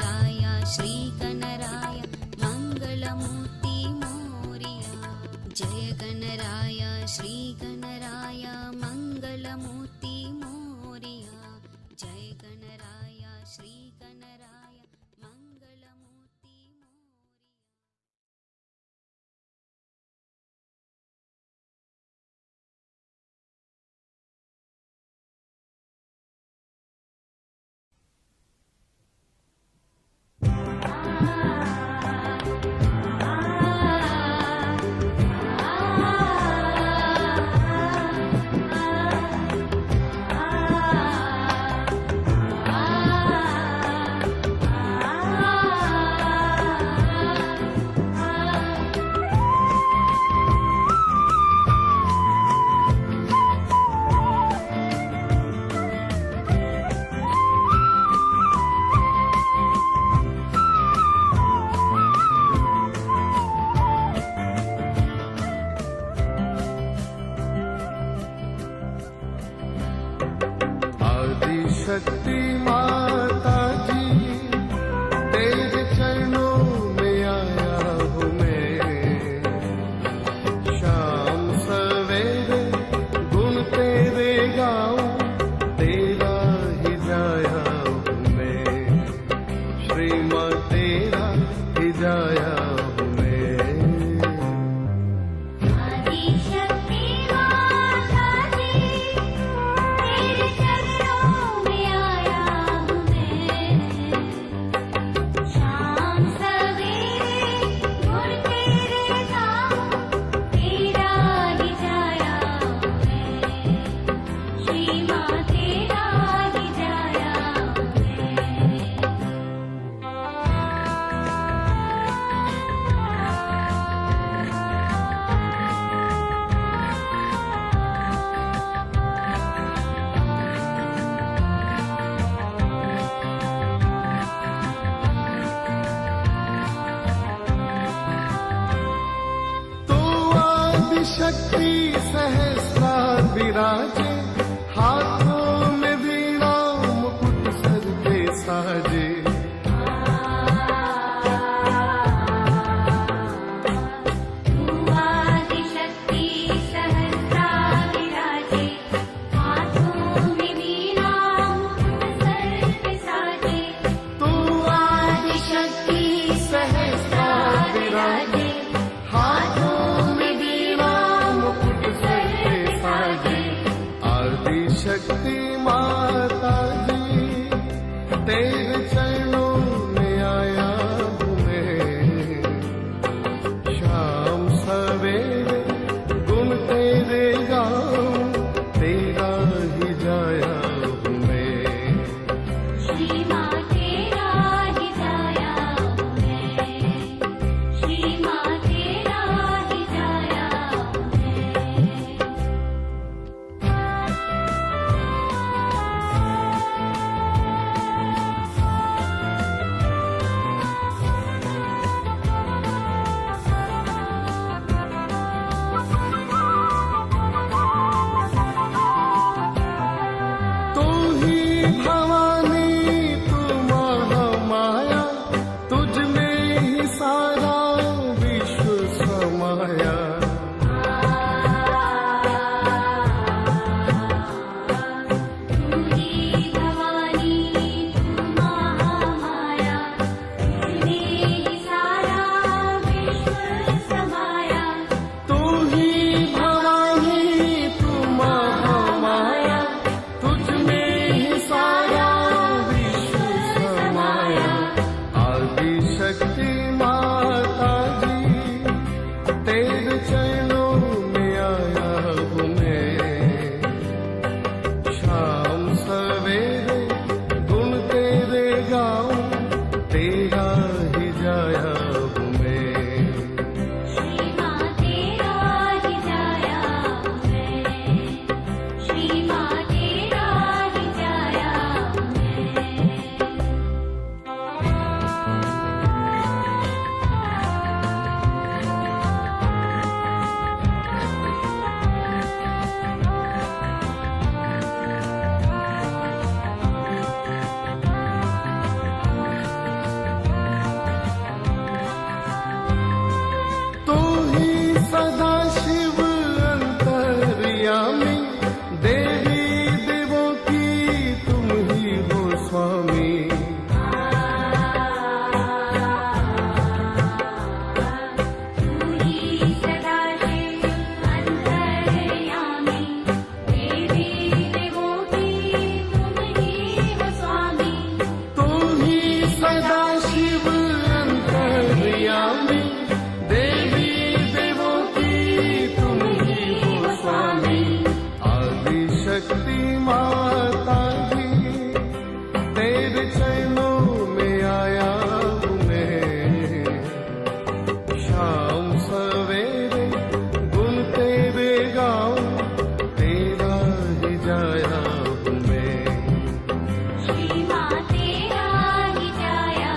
गणराय श्री गणराय मंगलमूर्ति मोरिया। जय गणराय श्री गणराय मंगलमूर्ति मोरिया। जय गणराय श्री गणराय मंगलमूर्ति शक्ति माता जी तेरे चरणों में आया हूँ मैं। शाम सवेरे गुण तेरे गाऊं, तेरा ही जाया हूँ मैं। श्री माँ तेरा ही जाया हूँ मैं। शक्ति सहस्रार विराजे, हाथों में वीणा मुकुट सर पे साजे। शक्ति सहस्रार विराजे, हाथों में वीणा मुकुट सर पे साजे। तू आदि शक्ति सहस्रार विराजे, हाथों में वीणा मुकुट सर पे सदा शिव अंतर्यामी, देवी देवों की तुम ही हो स्वामी। आदि शक्ति माता जी, तेरे चरणों में आया हूँ मैं। शाम सवेरे गुण तेरे गाऊं, तेरा ही जाया हूँ मैं। श्री माँ तेरा ही जाया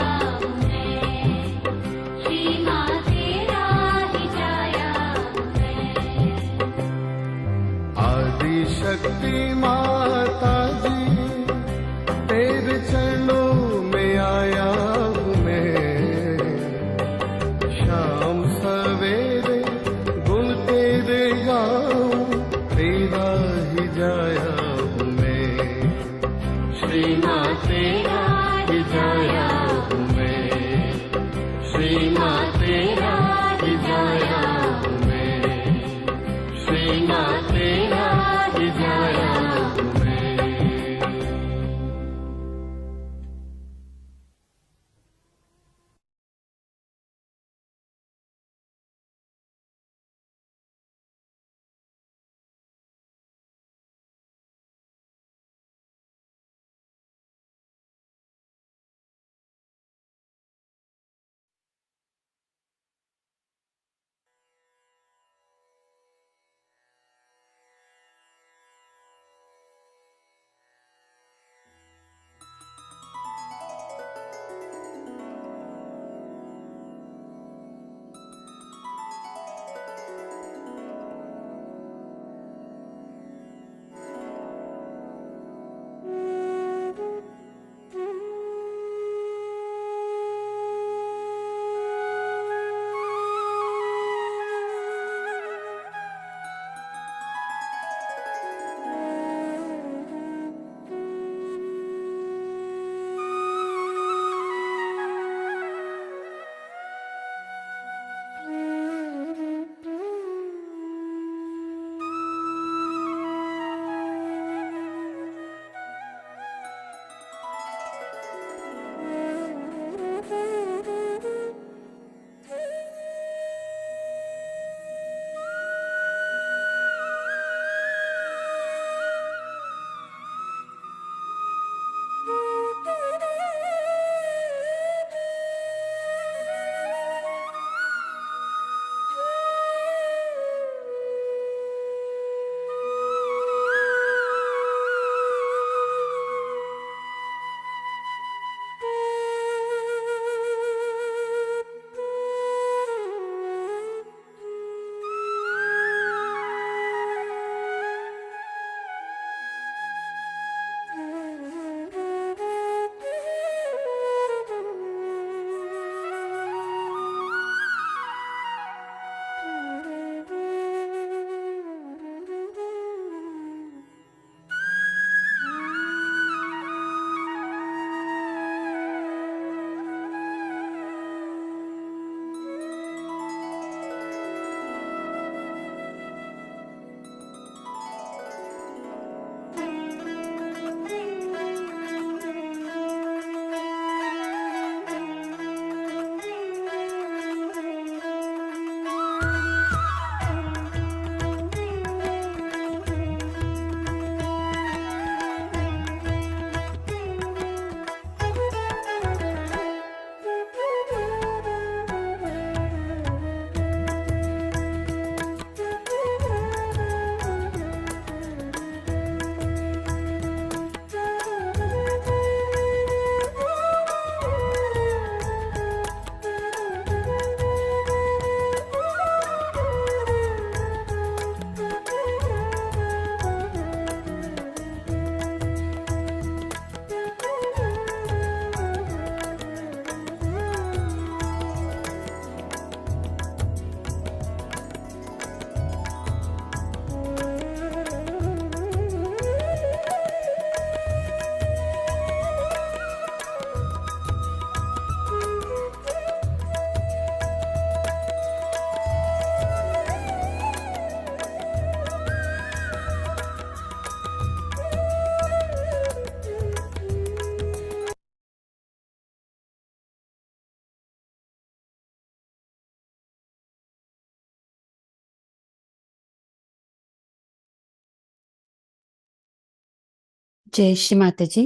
జై శ్రీ మాతాజీ.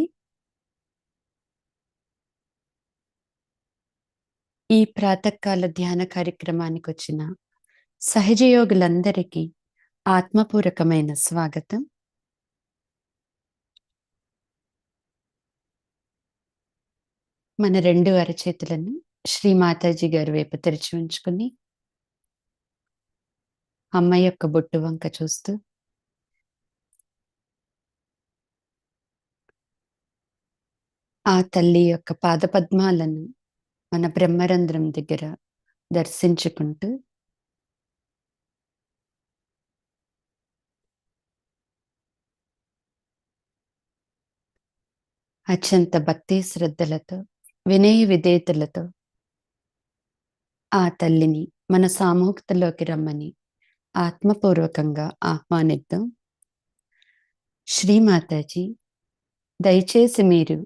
ఈ ప్రాతకాల ధ్యాన కార్యక్రమానికి వచ్చిన సహజయోగులందరికీ ఆత్మపూర్వకమైన స్వాగతం. మన రెండు అరచేతులను శ్రీ మాతాజీ గారి వైపు తెరిచి ఉంచుకుని అమ్మ యొక్క బొట్టు వంక చూస్తూ ఆ తల్లి యొక్క పాదపద్మాలను మన బ్రహ్మరంధ్రం దగ్గర దర్శించుకుంటూ అత్యంత భక్తి శ్రద్ధలతో వినయ విధేయతలతో ఆ తల్లిని మన సామూహికతలోకి రమ్మని ఆత్మపూర్వకంగా ఆహ్వానిద్దాం. శ్రీ మాతాజీ, దయచేసి మీరు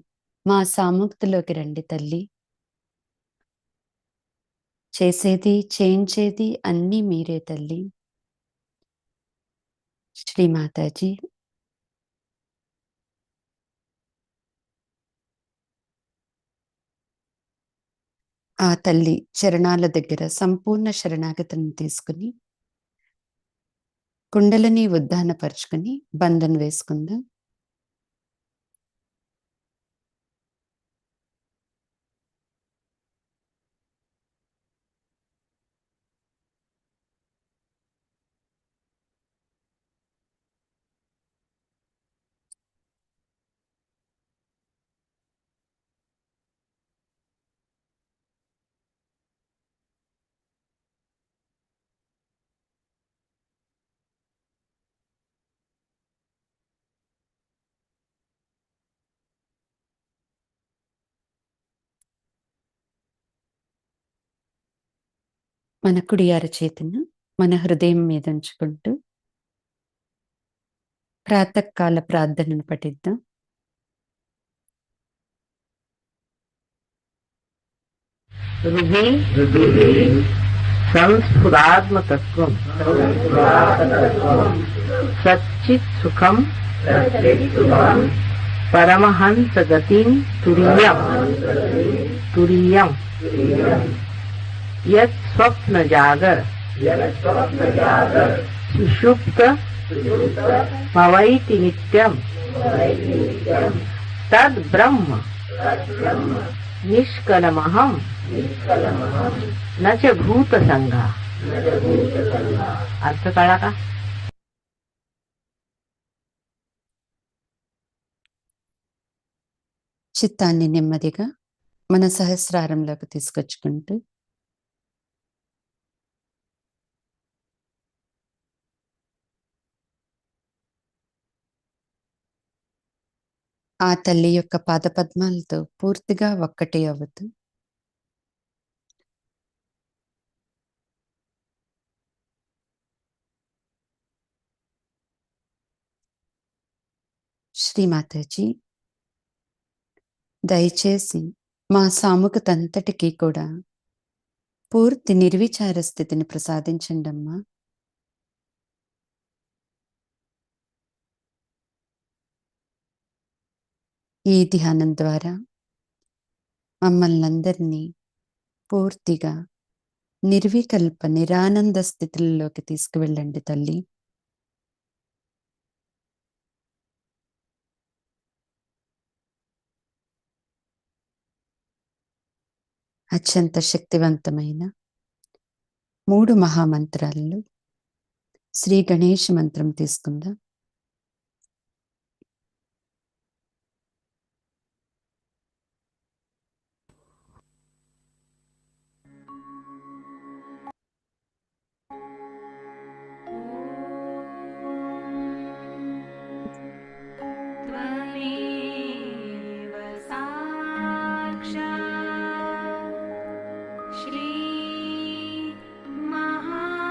మా సామూహికతలోకి రండి తల్లి. చేసేది చేయించేది అన్నీ మీరే తల్లి. శ్రీ మాతాజీ, ఆ తల్లి చరణాల దగ్గర సంపూర్ణ శరణాగతిని తీసుకుని కుండలని ఉద్దానపరుచుకుని బంధన వేసుకుందాం. మన కుడి అరచేతిని మన హృదయం మీద ఉంచుకుంటూ ప్రాతకాల ప్రార్థనను పఠిద్దాం. సంస్ఫురాత్మతత్వం సచ్చిత్ సుఖం పరమహంస గతిం తురీయం యత్ స్వప్న జాగర సుషుప్త భవైతి నిత్యం తద్ బ్రహ్మ నిష్కలమహం నచ భూత సంఘ. अर्थ कळला का? చిత్తాన్ని నెమ్మదిగా మన సహస్రారంలోకి తీసుకొచ్చుకుంటూ ఆ తల్లి యొక్క పాదపద్మాలతో పూర్తిగా ఒక్కటే అవుతూ శ్రీ మాతాజీ, దయచేసి మా సాముఖతంతటికీ కూడా పూర్తి నిర్విచార స్థితిని ప్రసాదించండమ్మా. ఈ ధ్యానం ద్వారా మమ్మల్ని అందరినీ పూర్తిగా నిర్వికల్ప నిరానంద స్థితులలోకి తీసుకువెళ్ళండి తల్లి. అత్యంత శక్తివంతమైన 3 మహామంత్రాల్లో శ్రీ గణేష్ మంత్రం తీసుకుందాం. त्वमेव साक्षात् श्री महालक्ष्मी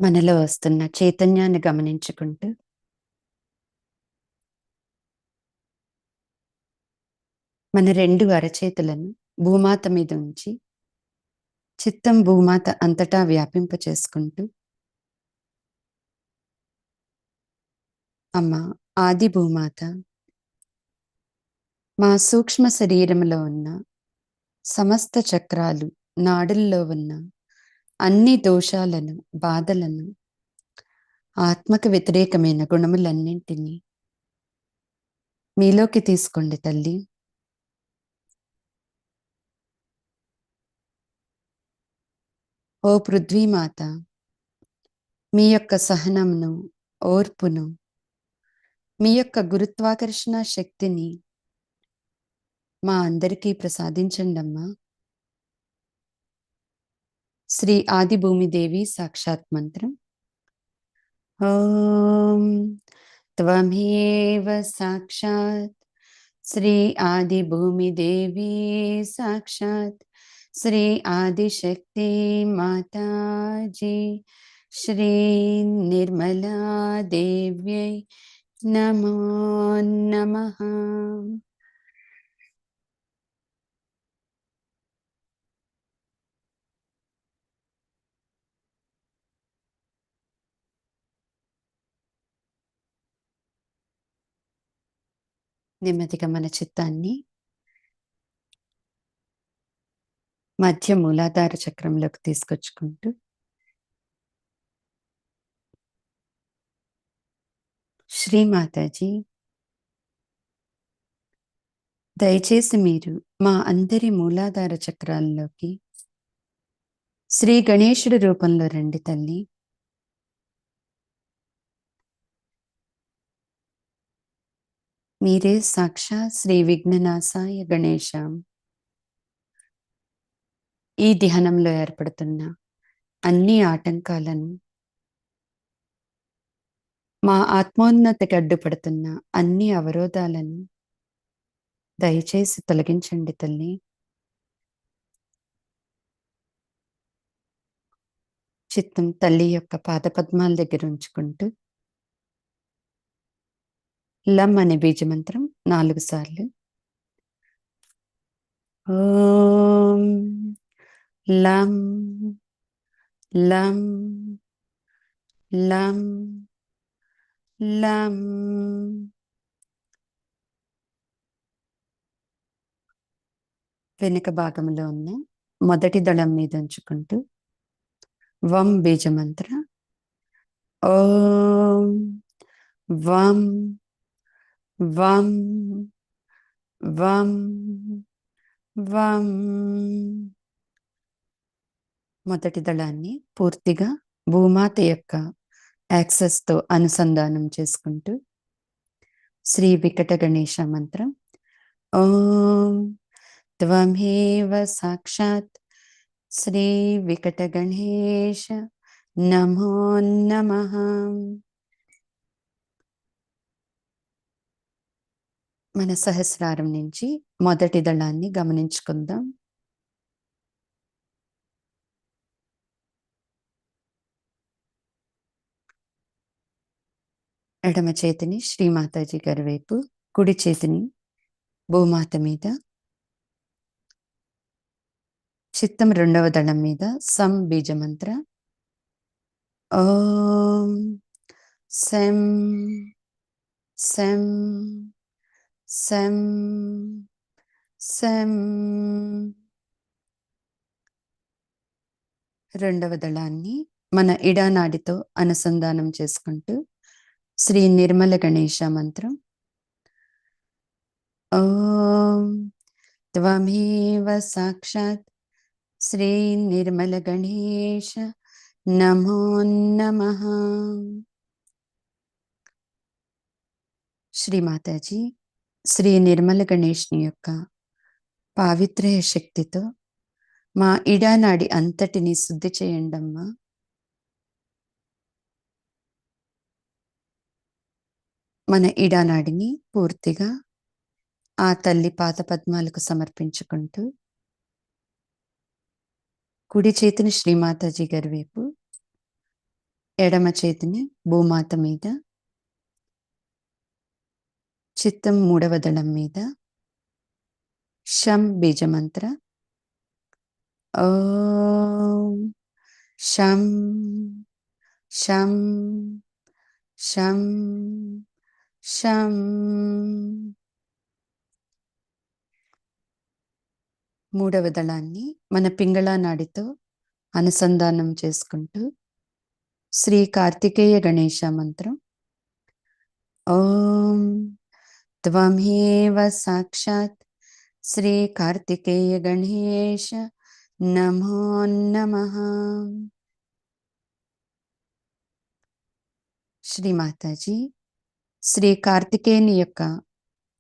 మనలో వస్తున్న చైతన్యాన్ని గమనించుకుంటూ మన రెండు అరచేతులను భూమాత మీద ఉంచి చిత్తం భూమాత అంతటా వ్యాపింప చేసుకుంటూ, అమ్మ ఆది భూమాత, మా సూక్ష్మ శరీరంలో ఉన్న సమస్త చక్రాలు, నాడుల్లో ఉన్న అన్ని దోషాలను, బాధలను, ఆత్మకు వ్యతిరేకమైన గుణములన్నింటినీ మీలోకి తీసుకోండి తల్లి. ఓ పృథ్వీమాత, మీ యొక్క సహనమును, ఓర్పును, మీ యొక్క గురుత్వాకర్షణ శక్తిని మా అందరికీ ప్రసాదించండమ్మా. శ్రీ ఆది భూమిదేవి సాక్షాత్ మంత్రం. ఓం త్వమేవ సాక్షాత్ శ్రీ ఆది భూమిదేవి సాక్షాత్ శ్రీ ఆదిశక్తి మాతాజీ శ్రీ నిర్మలా దేవ్యై నమో నమః. నెమ్మదిగా మన చిత్తాన్ని మధ్య మూలాధార చక్రంలోకి తీసుకొచ్చుకుంటూ శ్రీమాతాజీ, దయచేసి మీరు మా అందరి మూలాధార చక్రాల్లోకి శ్రీ గణేశుడి రూపంలో రండి తల్లి. మీరే సాక్షాత్ శ్రీ విఘ్ననాశాయ గణేశం. ఈ ధ్యానంలో ఏర్పడుతున్న అన్ని ఆటంకాలను, మా ఆత్మోన్నతికి అడ్డుపడుతున్న అన్ని అవరోధాలను దయచేసి తొలగించండి తల్లి. చిత్తం తల్లి యొక్క పాదపద్మాల దగ్గర ఉంచుకుంటూ లం అనే బీజమంత్రం 4 సార్లు. ఓం లం లం లం లం. వెనుక భాగంలో ఉన్న మొదటి దళం మీద ఉంచుకుంటూ వం బీజమంత్ర. ఓం వం వం వం వం. మొదటి దళాన్ని పూర్తిగా భూమాత యొక్క యాక్సెస్తో అనుసంధానం చేసుకుంటూ శ్రీ వికట గణేశ మంత్రం. ఓం త్వమేవ సాక్షాత్ శ్రీ వికట గణేశ నమో నమః. మన సహస్రారం నుంచి మొదటి దళాన్ని గమనించుకుందాం. ఎడమ చేతిని శ్రీమాతాజీ గారి వైపు, కుడి చేతిని భూమాత మీద, చిత్తం రెండవ దళం మీద సం బీజమంత్ర. ఓం సెం సెం సెం సెం. రెండవ దళాన్ని మన ఇడానాడితో అనుసంధానం చేసుకుంటూ శ్రీ నిర్మల గణేశ మంత్రం. ఓం త్వమేవ సాక్షాత్ శ్రీ నిర్మల గణేశ నమో నమః. శ్రీమాతాజీ, శ్రీ నిర్మల గణేష్ని యొక్క పావిత్ర్య శక్తితో మా ఇడానాడి అంతటిని శుద్ధి చేయండమ్మా. మన ఇడానాడిని పూర్తిగా ఆ తల్లి పాదపద్మాలకు సమర్పించుకుంటూ కుడి చేతిని శ్రీమాతాజీ గారి వైపు, ఎడమ చేతిని భూమాత మీద, చిత్తం మూడవ దళం మీద, షం బీజమంత్ర. ఓం షం షం షం షం. మూడవ దళాన్ని మన పింగళ నాడితో అనుసంధానం చేసుకుంటూ శ్రీ కార్తికేయ గణేశ మంత్రం. ఓం త్వమేవ సాక్షాత్ శ్రీ కార్తికేయ గణేశ నమో నమః. శ్రీ మాతాజీ, శ్రీ కార్తికేయుని యొక్క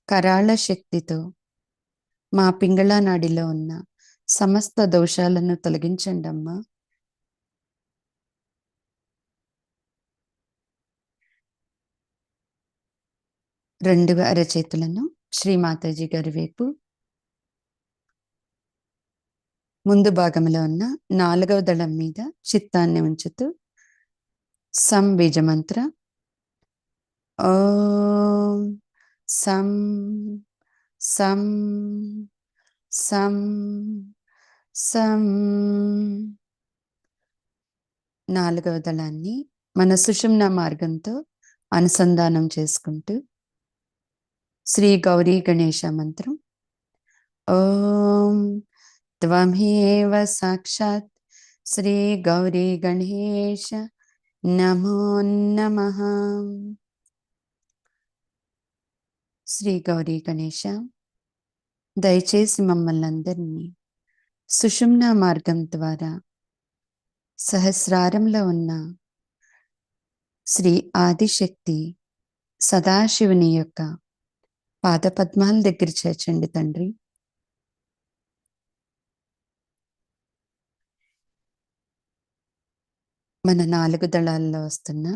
కరాళ శక్తితో మా పింగళ నాడిలో ఉన్న సమస్త దోషాలను తొలగించండి అమ్మా. రెండు అరచేతులను శ్రీ మాతాజీ గారి వైపు, ముందు భాగంలో ఉన్న నాలుగవ దళం మీద చిత్తాన్ని ఉంచుతూ సం బీజమంత్ర. ఓం సం సం సం సం. నాలుగవ దళాన్ని మన సుషుమ్న మార్గంతో అనుసంధానం చేసుకుంటూ శ్రీ గౌరీ గణేశ మంత్రం. ఓం త్వమేవ సాక్షాత్ శ్రీ గౌరీ గణేశ నమో నమః. శ్రీ గౌరీ గణేశ, దయచేసి మమ్మల్ని అందరినీ సుషుమ్న మార్గం ద్వారా సహస్రారంలో ఉన్న శ్రీ ఆదిశక్తి సదాశివుని యొక్క పాదపద్మాల దగ్గర చేర్చండి తండ్రి. మన నాలుగు దళాల్లో వస్తున్న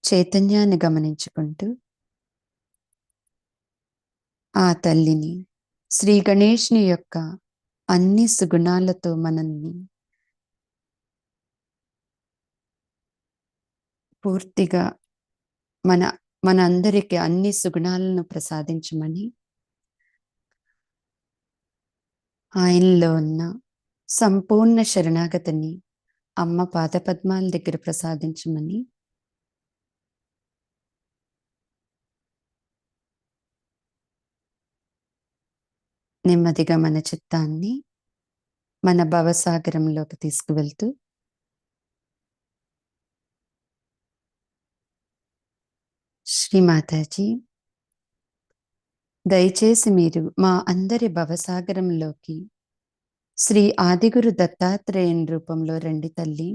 చైతన్యాన్ని గమనించుకుంటూ ఆ తల్లిని, శ్రీ గణేష్ని యొక్క అన్ని సుగుణాలతో మనల్ని పూర్తిగా మనందరికీ అన్ని సుగుణాలను ప్రసాదించమని, ఆయనలో ఉన్న సంపూర్ణ శరణాగతిని అమ్మ పాదపద్మాల దగ్గర ప్రసాదించమని, నెమ్మదిగా మన చిత్తాన్ని మన భవసాగరంలోకి తీసుకువెళ్తూ శ్రీ మాతాజీ, దయచేసి మీరు మా అందరి భవసాగరంలోకి శ్రీ ఆదిగురు దత్తాత్రేయుని రూపంలో రండి తల్లి.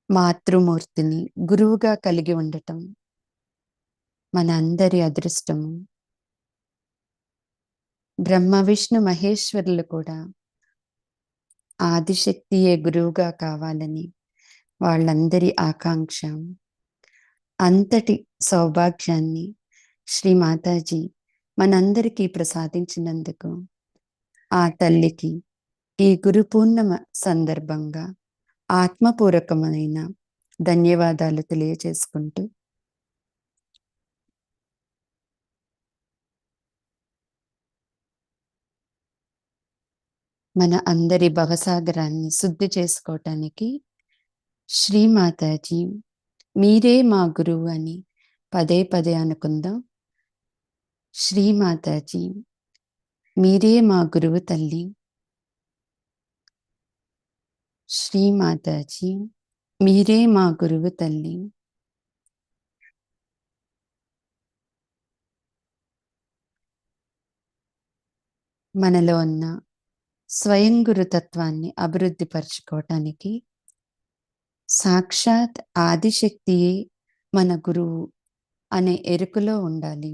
మాతృమూర్తిని గురువుగా కలిగి ఉండటం మన అందరి అదృష్టము. బ్రహ్మ విష్ణు మహేశ్వరులు కూడా ఆదిశక్తియే గురువుగా కావాలని వాళ్ళందరి ఆకాంక్ష. అంతటి సౌభాగ్యాన్ని శ్రీ మాతాజీ మనందరికీ ప్రసాదించినందుకు ఆ తల్లికి ఈ గురు పూర్ణిమ సందర్భంగా ఆత్మపూర్వకమైన ధన్యవాదాలు తెలియజేసుకుంటూ మన అందరి భవసాగరాన్ని శుద్ధి చేసుకోవటానికి శ్రీ మాతాజీ మీరే మా గురువు అని పదే పదే అనుకుందాం. శ్రీ మాతాజీ మీరే మా గురువు తల్లి. శ్రీ మాతాజీ మీరే మా గురువు తల్లి. మనలో ఉన్న స్వయం గురుతత్వాన్ని అభివృద్ధి పరచుకోవటానికి సాక్షాత్ ఆదిశక్తియే మన గురువు అనే ఎరుకలో ఉండాలి.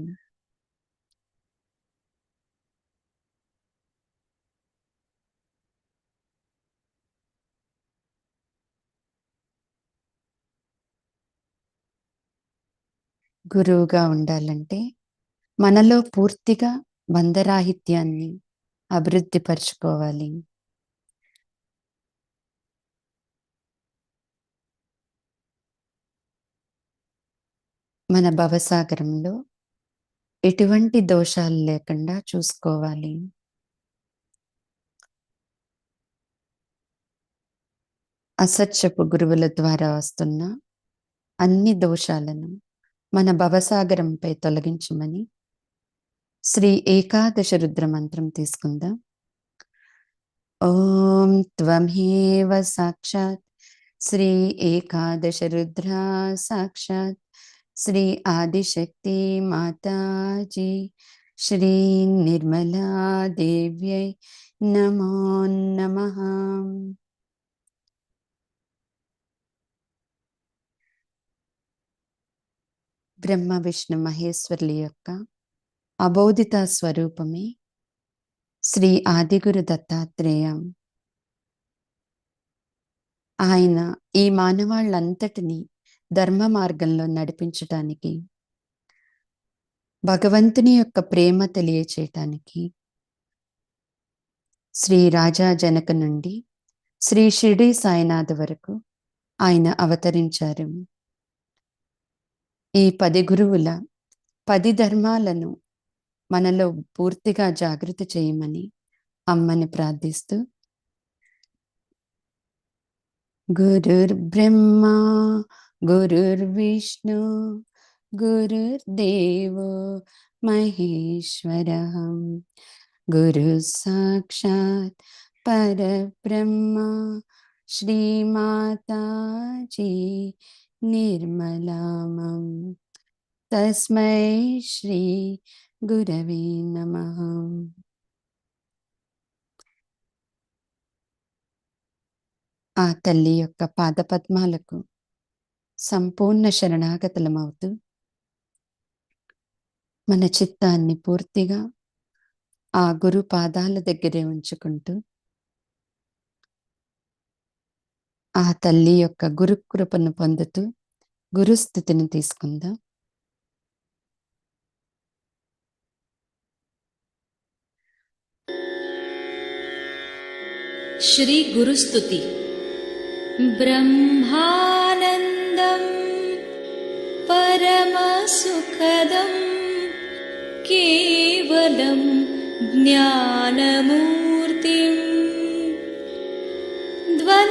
గురువుగా ఉండాలంటే మనలో పూర్తిగా వందరాహిత్యాన్ని అభివృద్ధిపరచుకోవాలి. మన భవసాగరంలో ఎటువంటి దోషాలు లేకుండా చూసుకోవాలి. అసత్యపు గురువుల ద్వారా వస్తున్న అన్ని దోషాలను మన భవసాగరంపై తొలగించమని శ్రీ ఏకాదశ రుద్ర మంత్రం తీసుకుందాం. ఓం త్వమేవ సాక్షాత్ శ్రీ ఏకాదశ రుద్ర సాక్షాత్ శ్రీ ఆదిశక్తి మాతాజీ శ్రీ నిర్మలా దేవ్యై నమో నమః. బ్రహ్మ విష్ణు మహేశ్వరుల యొక్క అబోధిత స్వరూపమే శ్రీ ఆదిగురు దత్తాత్రేయం. ఆయన ఈ మానవాళ్ళంతటినీ ధర్మ మార్గంలో నడిపించటానికి, భగవంతుని యొక్క ప్రేమ తెలియచేయటానికి శ్రీ రాజా జనక నుండి శ్రీ షిరిడి సాయినాథ్ వరకు ఆయన అవతరించారు. ఈ 10 గురువుల 10 ధర్మాలను మనలో పూర్తిగా జాగృతి చేయమని అమ్మని ప్రార్థిస్తూ, గురుర్ బ్రహ్మ గురుర్ విష్ణు గురుర్దేవో మహేశ్వరః గురు సాక్షాత్ పరబ్రహ్మ శ్రీమాతాజీ నిర్మలామం తస్మై శ్రీ గురవే నమః. ఆ తల్లి యొక్క పాదపద్మాలకు సంపూర్ణ శరణాగతులమవుతూ మన చిత్తాన్ని పూర్తిగా ఆ గురు పాదాల దగ్గరే ఉంచుకుంటూ ఆ తల్లి యొక్క గురుకృపను పొందుతూ గురుస్థితిని తీసుకుందాం. श्री गुरुस्तुति। ब्रह्मानन्दं परमसुखदं केवलं ज्ञानमूर्तिं द्वन्द्वातीतं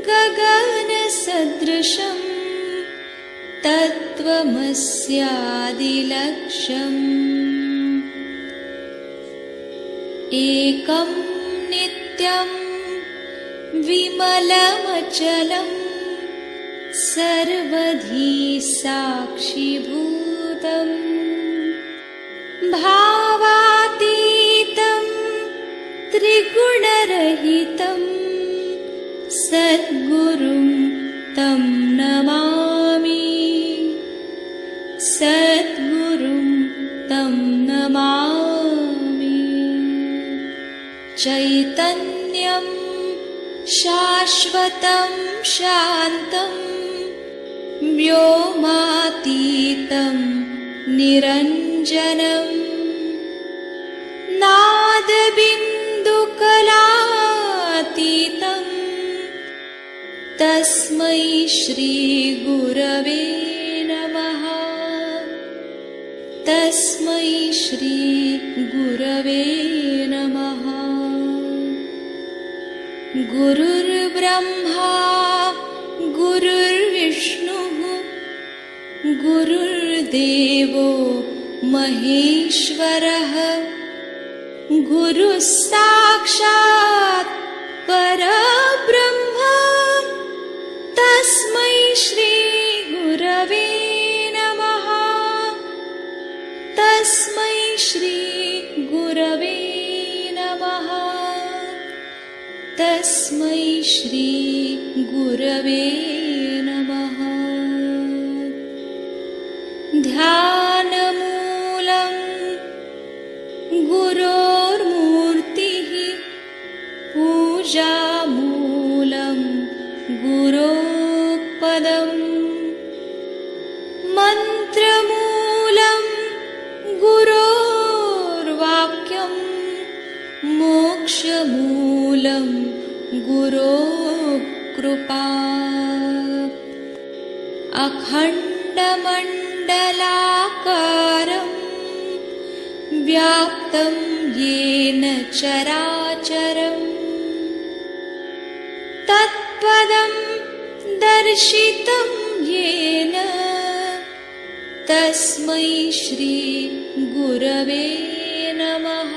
गगनसदृशं तत्त्वमस्यादिलक्ष्यम् एकं नित्यं विमलमचलं सर्वधी साक्षिभूतं भावातीतं त्रिगुणरहितं सद्गुरुं तं नमामि, सद्गुरुं तं नमामि। चैतन्यं शाश्वतं शान्तं व्योमातीतं निरञ्जनं नादबिन्दुकलातीतं तस्मै श्रीगुरवे नमः, तस्मै श्रीगुरवे नमः। गुरुर्ब्रह्मा गुरुर्विष्णुः गुरुर्देवो महेश्वरः गुरुः साक्षात् परब्रह्म तस्मै श्रीगुरवे नमः, तस्मै श्रीगुरवे नमः, तस्मै श्रीगुरवे नमः। ध्यानमूलं गुरोर्मूर्तिः पूजामूलं गुरोः पदम् मन्त्रमूलं गुरोर्वाक्यं मोक्षमूलं गुरोः कृपा अखण्डमण्डलाकारं व्याप्तं येन चराचरम् तत्पदं दर्शितं येन तस्मै श्री गुरवे नमः।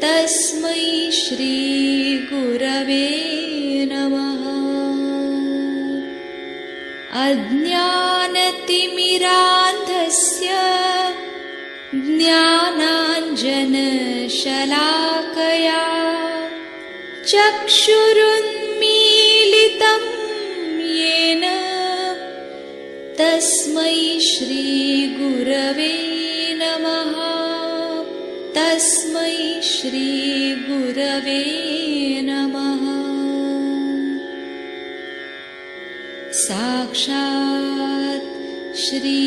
तस्मै श्री गुरवे नमः। अज्ञानतिमिरान्धस्य ज्ञानाञ्जनशलाकया चक्षुरुन्मीलितं येन तस्मै श्री गुरवे नमः। तस्मै श्री गुरवे नमः। साक्षात् श्री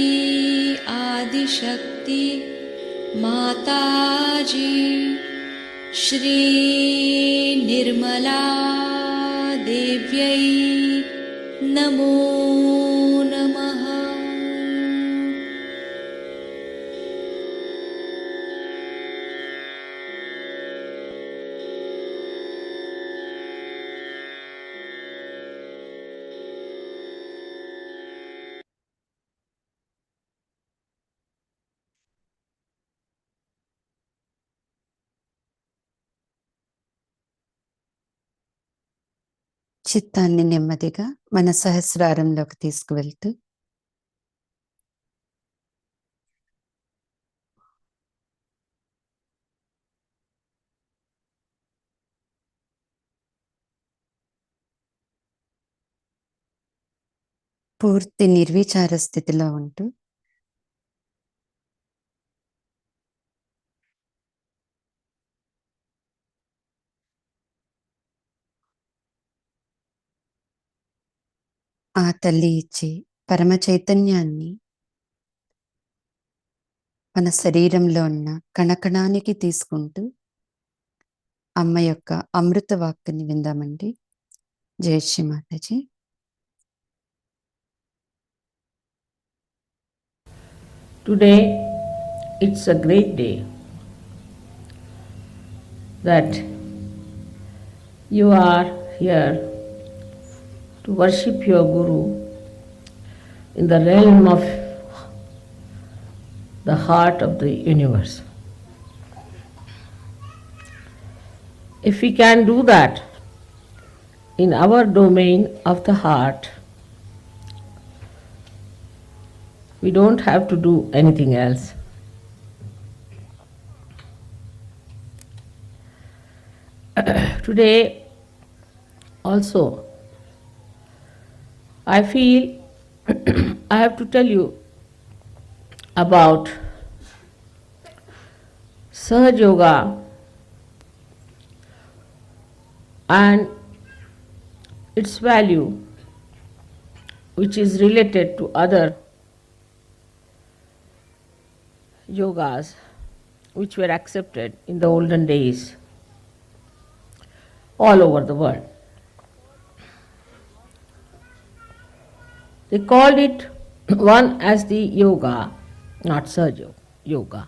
आदिशक्ति माताजी श्री निर्मला देव्यै नमो नमः। చిత్తాన్ని నెమ్మదిగా మన సహస్రారంలోకి తీసుకువెళ్తూ పూర్తి నిర్విచార స్థితిలో ఉంటూ ఆ తల్లి ఇచ్చే పరమ చైతన్యాన్ని మన శరీరంలో ఉన్న కణకణానికి తీసుకుంటూ అమ్మ యొక్క అమృత వాక్కుని విందామండి. జై Shri Mataji. Today, it's a great day that you are here to worship your Guru in the realm of the heart of the universe. If we can do that in our domain of the heart, we don't have to do anything else. Today also, I feel I have to tell you about Sahaja Yoga and its value, which is related to other yogas which were accepted in the olden days all over the world. They called it one as the yoga, not Sahaja Yoga.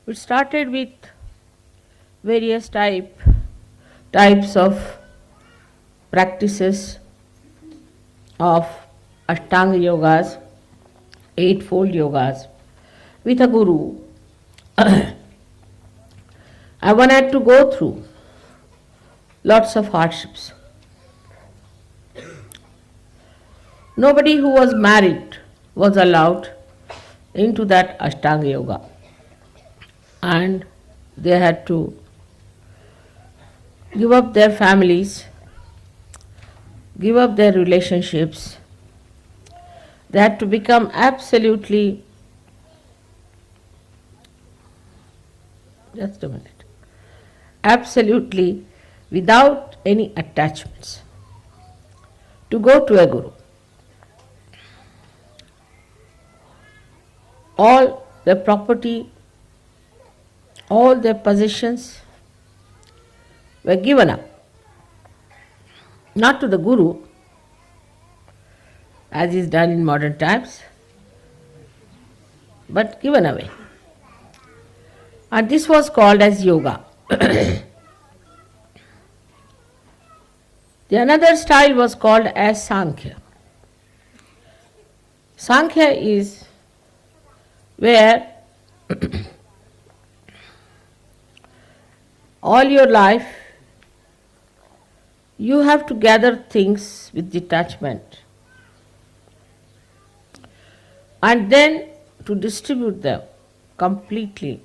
It started with various types of practices of Ashtanga yogas, eightfold yogas, with a guru. I one had to go through lots of hardships. Nobody who was married was allowed into that Ashtanga yoga, and they had to give up their families, give up their relationships. They had to become absolutely, just a minute, absolutely without any attachments to go to a guru. all their property, all their possessions were given up. Not to the Guru, as is done in modern times, but given away. And this was called as yoga. The another style was called as Sankhya. Sankhya is where all your life you have to gather things with detachment and then to distribute them completely.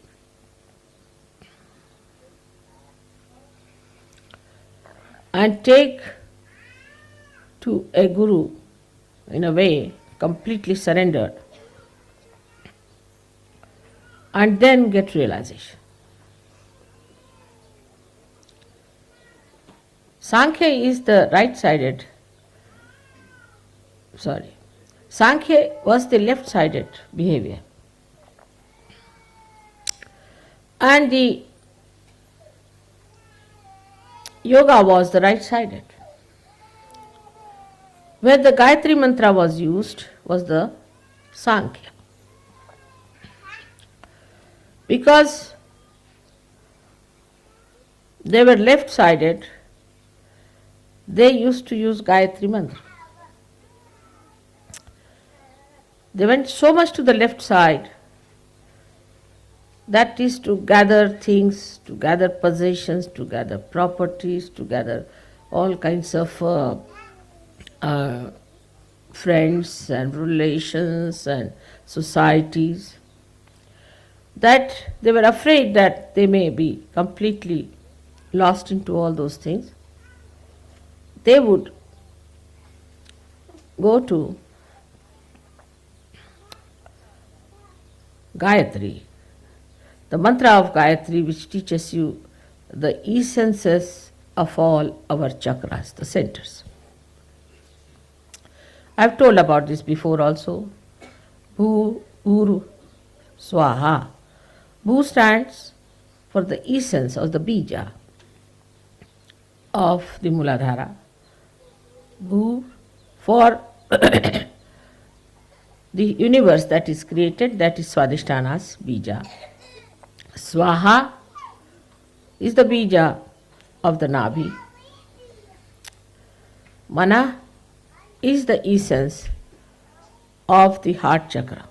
And take to a guru, in a way, completely surrendered, and then get realization. Sankhya is the right-sided, Sankhya was the left-sided behavior. And the yoga was the right-sided. Where the Gayatri mantra was used was the Sankhya. Because they were left-sided, they used to use Gayatri mantra. They went so much to the left side, that is to gather things, to gather possessions, to gather properties, to gather all kinds of friends and relations and societies, that they were afraid that they may be completely lost into all those things. They would go to Gayatri, the mantra of Gayatri, which teaches you the essences of all our chakras, the centers. I have told about this before also. Bhu, Uru, Swaha. Bhu stands for the essence of the bija of the Muladhara. Bhu for the universe that is created, that is Swadhisthana's bija. Swaha is the bija of the Nabhi. Mana is the essence of the heart chakra.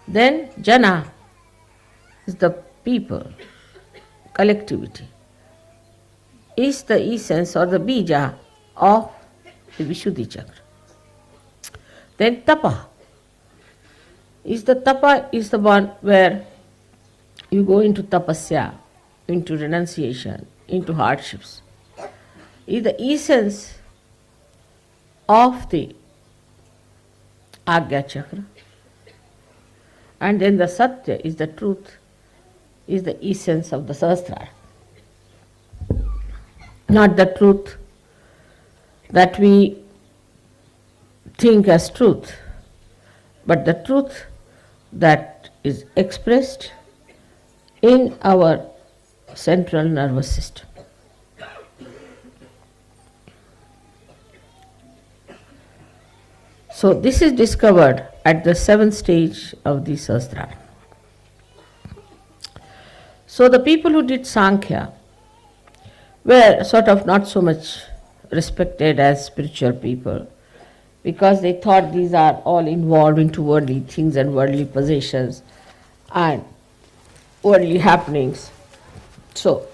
Then Jana is the people, collectivity, is the essence or the bija of the Vishuddhi chakra. Then Tapa is the one where you go into tapasya, into renunciation, into hardships. Is the essence of the Agya chakra. And then the Satya is the truth, is the essence of the Sahasrara. Not the truth that we think as truth, but the truth that is expressed in our central nervous system. So this is discovered at the 7th stage of the Sahasrara. So the people who did Sankhya were sort of not so much respected as spiritual people, because they thought these are all involved into worldly things and worldly possessions and worldly happenings. So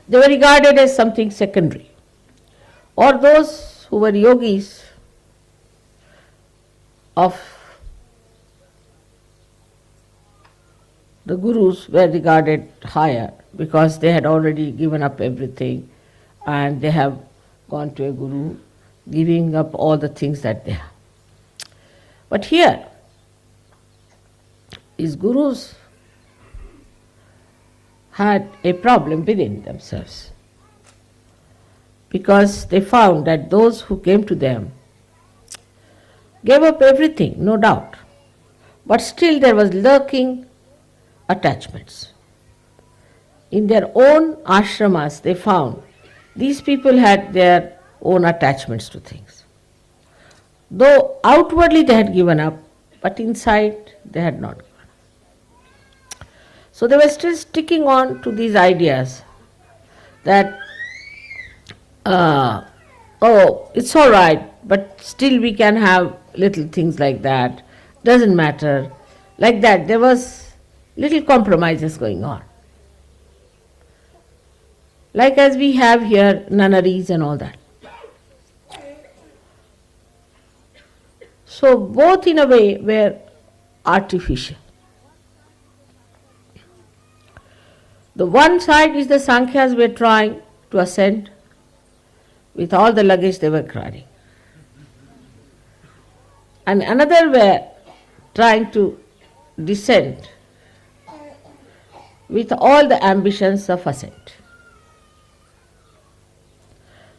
they were regarded as something secondary. Or those who were yogis of the gurus were regarded higher, because they had already given up everything and they have gone to a guru, giving up all the things that they have. But here is gurus had a problem within themselves, because they found that those who came to them gave up everything, no doubt, but still there was lurking attachments. In their own ashramas, they found these people had their own attachments to things. Though outwardly they had given up, but inside they had not given up. So they were still sticking on to these ideas that, oh, it's all right, but still we can have little things like that, doesn't matter. Like that, there was little compromises going on. Like as we have here nunneries and all that. So both in a way were artificial. The one side is the Sankhyas were trying to ascend. With all the luggage they were carrying. And another were trying to descend with all the ambitions of ascent.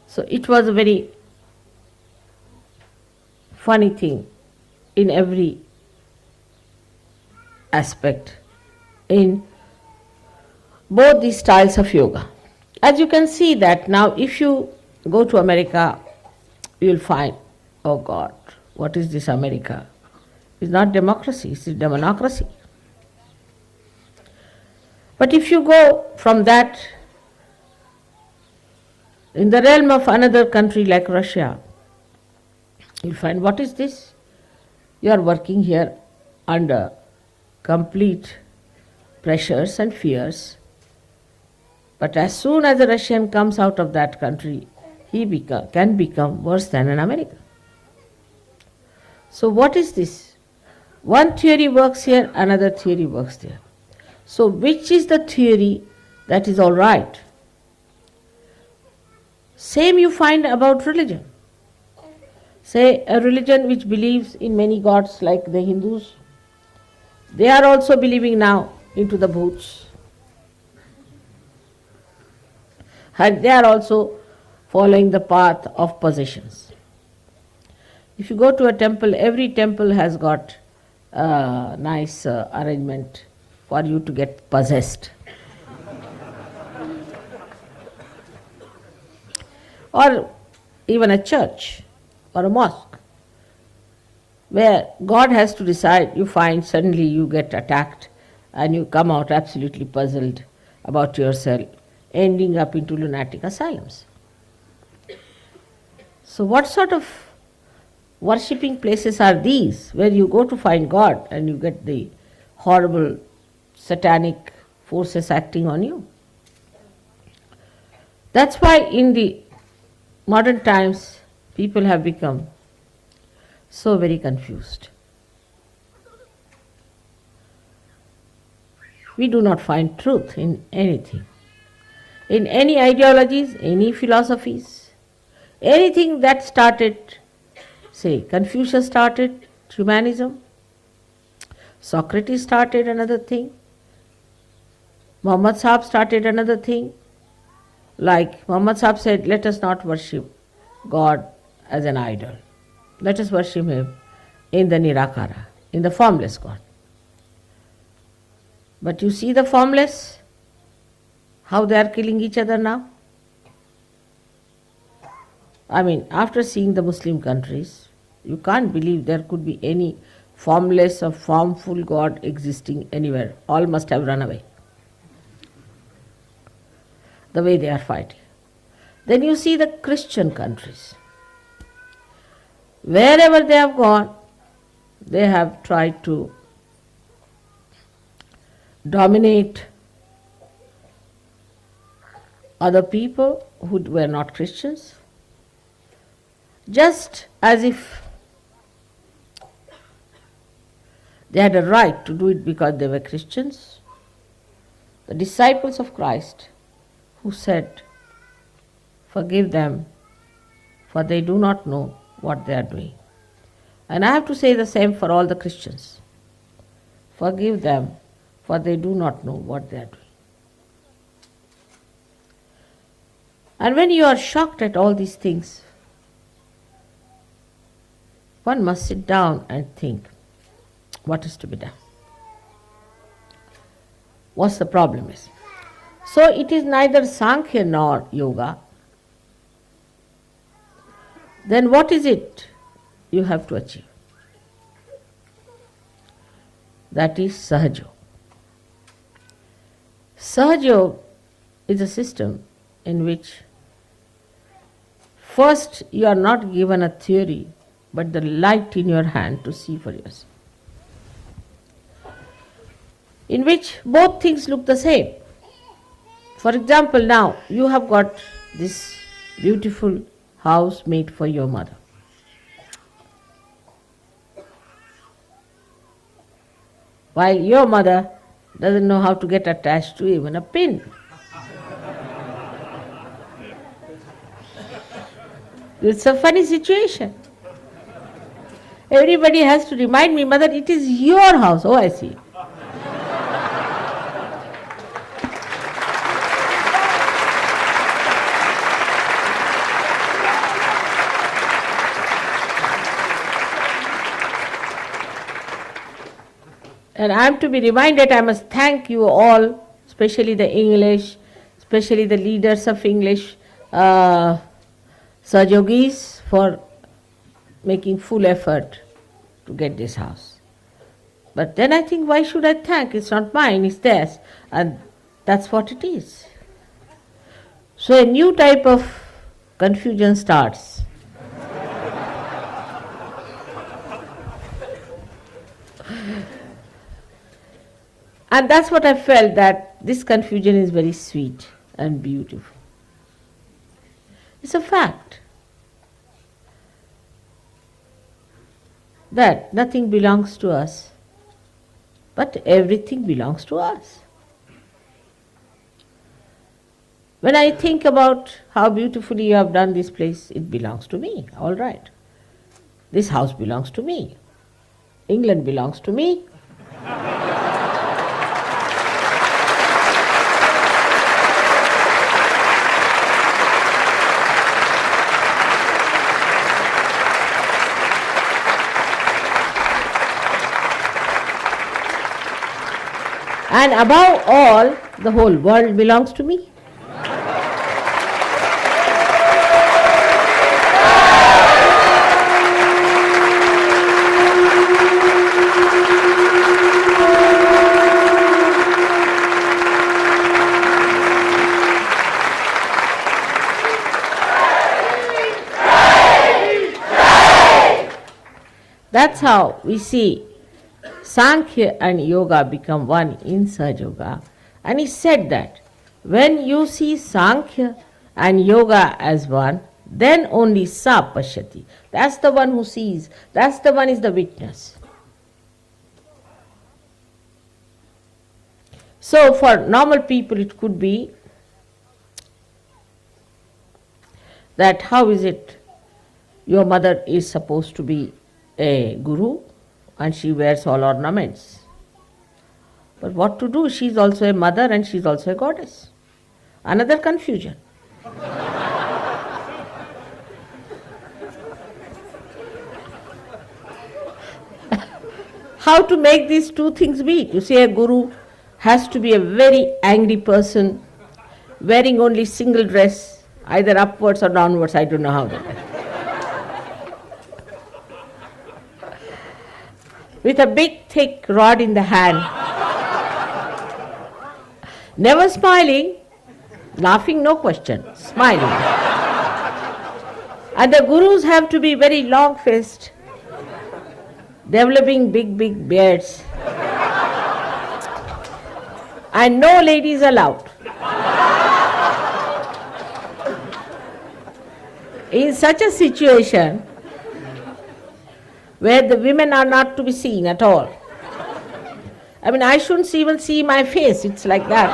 So it was a very funny thing in every aspect in both these styles of yoga. As you can see that now if you go to America, you will find, oh God, what is this America? It's not democracy, it's demonocracy. But if you go from that in the realm of another country like Russia, you'll find, what is this? You are working here under complete pressures and fears. But as soon as a Russian comes out of that country, he can become worse than an American. So what is this? One theory works here, another theory works there. So which is the theory that is all right? Same you find about religion. Say a religion which believes in many gods like the Hindus, they are also believing now into the bhuts. And they are also following the path of possessions. If you go to a temple, every temple has got a nice arrangement for you to get possessed. Or even a church or a mosque, where God has to decide, you find suddenly you get attacked and you come out absolutely puzzled about yourself, ending up into lunatic asylums. So what sort of worshipping places are these where you go to find God and you get the horrible satanic forces acting on you? That's why in the modern times people have become so very confused. We do not find truth in anything, in any ideologies, any philosophies, anything that started, say, Confucius started humanism, Socrates started another thing, Muhammad Sahib started another thing. Like Muhammad Sahib said, let us not worship God as an idol. Let us worship Him in the Nirakara, in the formless God. But you see the formless, how they are killing each other now? I mean, after seeing the Muslim countries, you can't believe there could be any formless or formful God existing anywhere. All must have run away. The way they are fighting. Then you see the Christian countries. Wherever they have gone, they have tried to dominate other people who were not Christians, just as if they had a right to do it because they were Christians. The disciples of Christ who said, forgive them, for they do not know what they are doing. And I have to say the same for all the Christians. Forgive them, for they do not know what they are doing. And when you are shocked at all these things, one must sit down and think, what is to be done? What's the problem is? So it is neither Sankhya nor Yoga. Then what is it you have to achieve? That is Sahaja. Sahaja is a system in which first you are not given a theory, but the light in your hand to see for yourself. In which both things look the same. For example, now you have got this beautiful house made for your mother. While your mother doesn't know how to get attached to even a pin. It's a funny situation. Everybody has to remind me, Mother, it is your house. Oh, I see. And I am to be reminded, I must thank you all, especially the English, especially the leaders of English, Sahajogis, for making full effort to get this house. But then I think, why should I thank? It's not mine, it's theirs. And that's what it is. So a new type of confusion starts. And that's what I felt, that this confusion is very sweet and beautiful. It's a fact that nothing belongs to us, but everything belongs to us. When I think about how beautifully you have done this place, it belongs to me, all right. This house belongs to me. England belongs to me. And above all, the whole world belongs to me. That's how we see Sankhya and Yoga become one in Sahaja Yoga. And he said that when you see Sankhya and Yoga as one, then only Sa Pashyati. That's the one who sees. That's the one is the witness. So for normal people it could be that how is it your mother is supposed to be a guru and she wears all ornaments. But what to do? She is also a mother and she is also a goddess. Another confusion. How to make these two things meet? You see, a guru has to be a very angry person, wearing only single dress, either upwards or downwards, I don't know how that. With a big thick rod in the hand, never smiling, laughing no question, smiling. And the gurus have to be very long-faced, developing big beards, and no ladies allowed. In such a situation, where the women are not to be seen at all. I mean, I shouldn't even see my face, it's like that.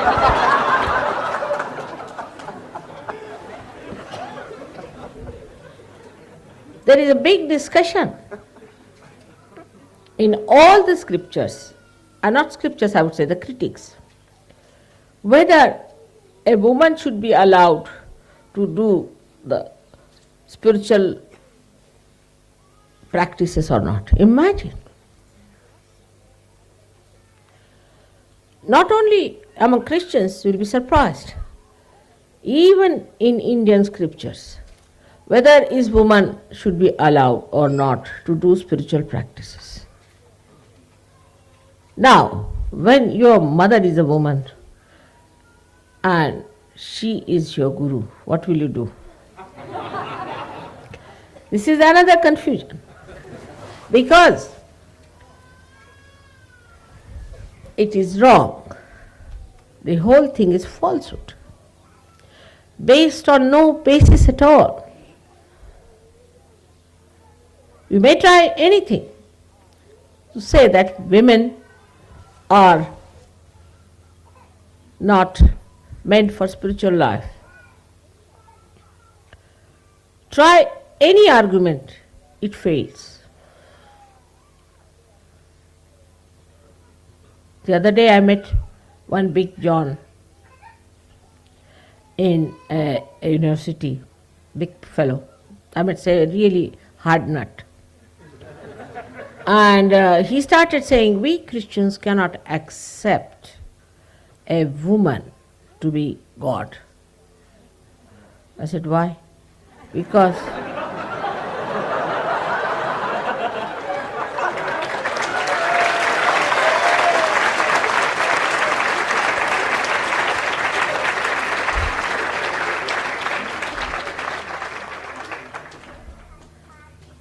There is a big discussion in all the scriptures, and not scriptures, I would say, the critics, whether a woman should be allowed to do the spiritual practices or not. Imagine. Not only among Christians, you will be surprised. Even in Indian scriptures, whether is woman should be allowed or not to do spiritual practices. Now, when your mother is a woman and she is your guru, what will you do? This is another confusion, because it is wrong. The whole thing is falsehood, based on no basis at all. You may try anything to say that women are not meant for spiritual life. Try any argument, it fails. The other day I met one big John in a university, big fellow. I might say a really hard nut. And he started saying, we Christians cannot accept a woman to be God. I said, why? Because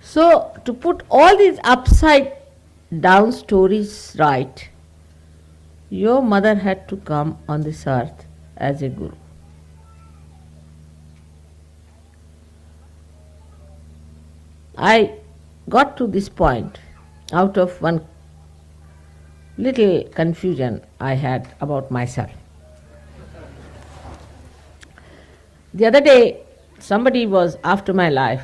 so, to put all these upside down stories right, your mother had to come on this earth as a guru. I got to this point out of one little confusion I had about myself. The other day, somebody was after my life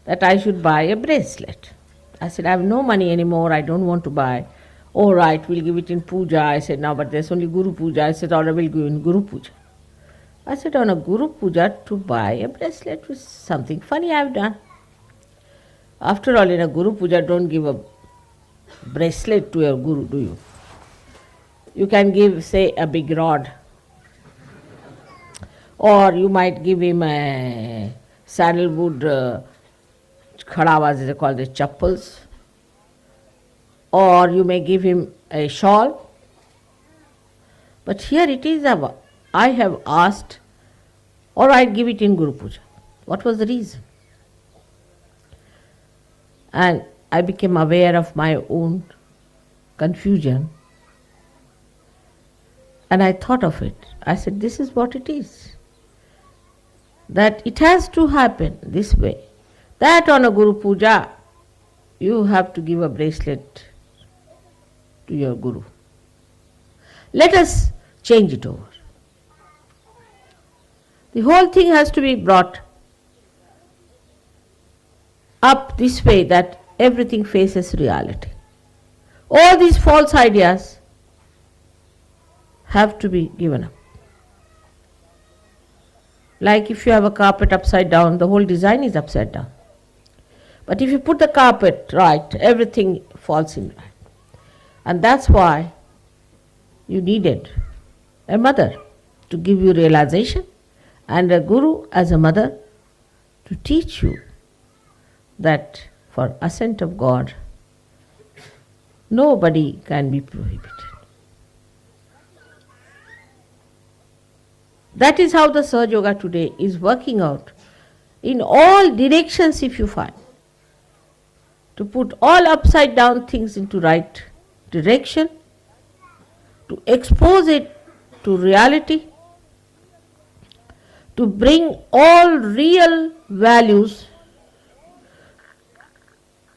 that I should buy a bracelet. I said, I have no money anymore, I don't want to buy. All right, we'll give it in puja. I said, no, but there's only Guru Puja. I said, all right, we'll give in Guru Puja. I said, on a Guru Puja to buy a bracelet was something funny I've done. After all, in a Guru Puja, don't give a bracelet to your Guru, do you? You can give, say, a big rod. Or you might give him a sandalwood khadavas, as they call the chappals, or you may give him a shawl. But here it is, I have asked, or I give it in Guru Puja. What was the reason? And I became aware of my own confusion, and I thought of it. I said, this is what it is, that it has to happen this way. That on a Guru Puja, you have to give a bracelet to your Guru. Let us change it over. The whole thing has to be brought up this way that everything faces reality. All these false ideas have to be given up. Like if you have a carpet upside down, the whole design is upside down. But if you put the carpet right, everything falls in right. And that's why you needed a mother to give you realization, and a guru as a mother to teach you that for ascent of God, nobody can be prohibited. That is how the Sahaja Yoga today is working out in all directions, if you find. To put all upside down things into right direction, to expose it to reality, to bring all real values,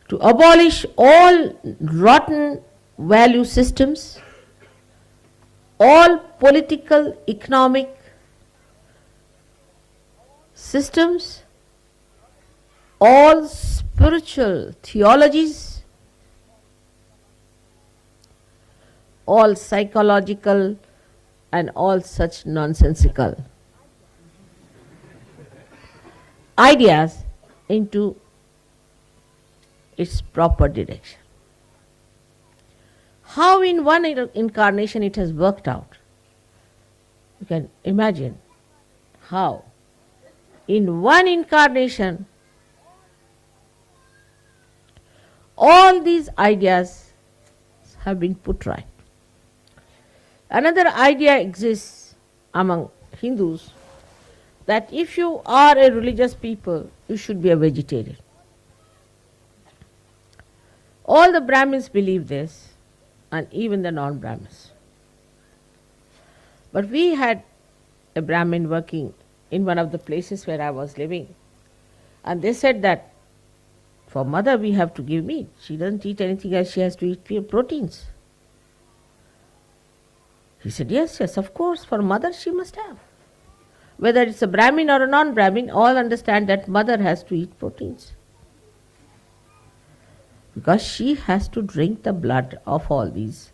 to abolish all rotten value systems, all political, economic systems, all spiritual theologies, all psychological and all such nonsensical ideas into its proper direction. How in one incarnation it has worked out. You can imagine how in one incarnation all these ideas have been put right. Another idea exists among Hindus that if you are a religious people, you should be a vegetarian. All the Brahmins believe this, and even the non-Brahmins. But we had a Brahmin working in one of the places where I was living, and they said that for mother we have to give meat. She doesn't eat anything else, she has to eat proteins. He said, yes, of course, for mother she must have. Whether it's a Brahmin or a non-Brahmin, all understand that mother has to eat proteins. Because she has to drink the blood of all these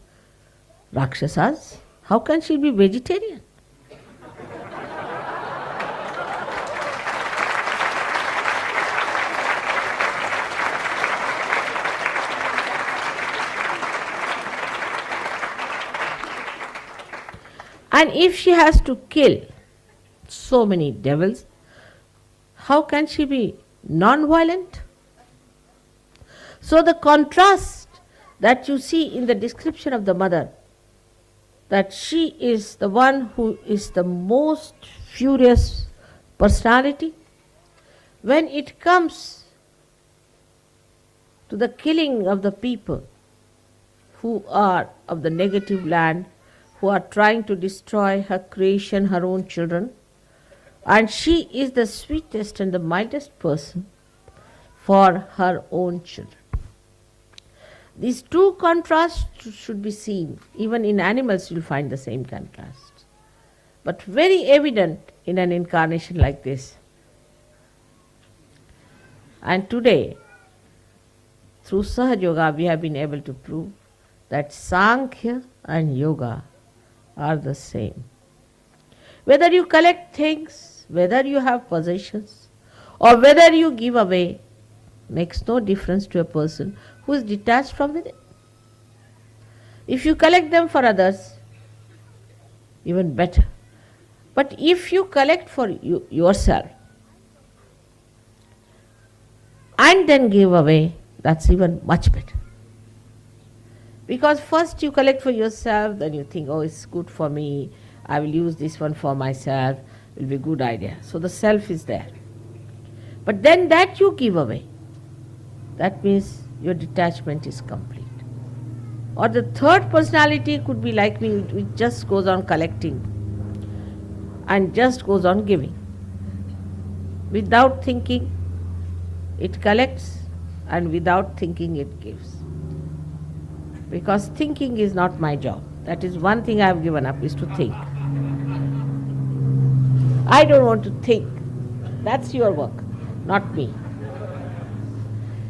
Rakshasas. How can she be vegetarian? And if she has to kill so many devils, how can she be non-violent? So the contrast that you see in the description of the mother, that she is the one who is the most furious personality, when it comes to the killing of the people who are of the negative land, who are trying to destroy her creation, her own children, and she is the sweetest and the mildest person for her own children. These two contrasts should be seen. Even in animals you'll find the same contrast. But very evident in an incarnation like this. And today, through Sahaja Yoga, we have been able to prove that Sankhya and Yoga are the same. Whether you collect things, whether you have possessions, or whether you give away, makes no difference to a person who is detached from within. If you collect them for others, even better. But if you collect for yourself and then give away, that's even much better. Because first you collect for yourself, then you think, oh, it's good for me, I will use this one for myself, it will be a good idea. So the self is there. But then that you give away, that means your detachment is complete. Or the third personality could be like me, which just goes on collecting and just goes on giving. Without thinking, it collects, and without thinking, it gives. Because thinking is not my job. That is one thing I have given up, is to think. I don't want to think. That's your work, not me.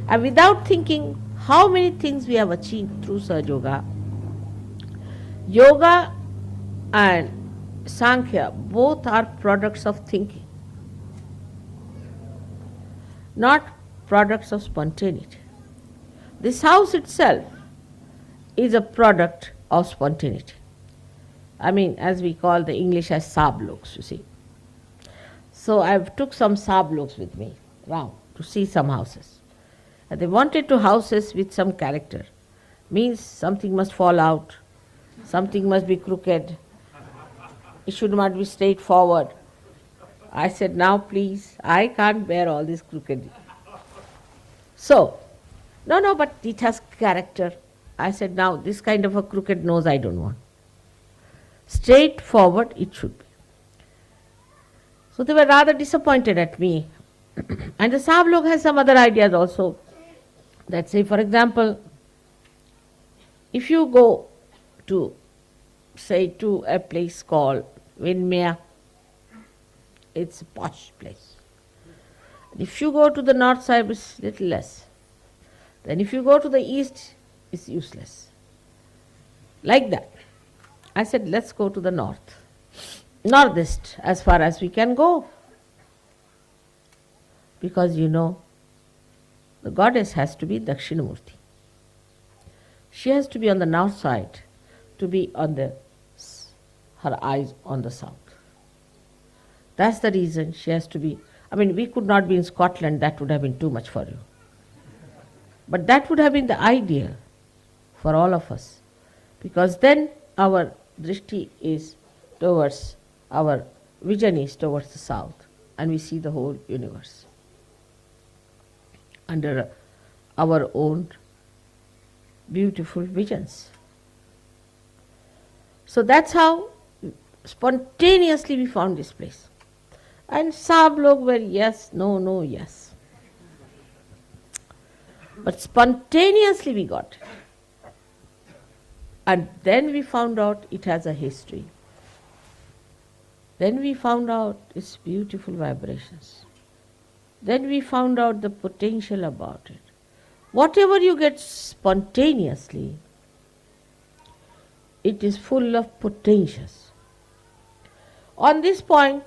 And without thinking, how many things we have achieved through Sahaja Yoga. Yoga and Sankhya both are products of thinking, not products of spontaneity. This house itself is a product of spontaneity. I mean, as we call the English as sabloks, you see. So I've took some sabloks with me round to see some houses. And they wanted to houses with some character. Means something must fall out, something must be crooked, it should not be straightforward. I said, now please, I can't bear all this crooked. So, no, but it has character. I said, now this kind of a crooked nose I don't want. Straightforward it should be. So they were rather disappointed at me. And the Sablok has some other ideas also. That say, for example, if you go to, say, to a place called Vinmaya, it's a posh place. If you go to the north side, it's little less. Then if you go to the east, it's useless. Like that. I said, let's go to the north. Northeast, as far as we can go. because the goddess has to be Dakshinamurti. She has to be on the north side to be on her eyes on the south. That's the reason she has to be. I mean, we could not be in Scotland, that would have been too much for you. But that would have been the ideal for all of us, because then our drishti is towards, our vision is towards the south, and we see the whole universe under our own beautiful visions. So that's how spontaneously we found this place. And sab log were yes, no, no, yes. But spontaneously we got it. And then we found out it has a history. Then we found out its beautiful vibrations. Then we found out the potential about it. Whatever you get spontaneously, it is full of potentials. On this point,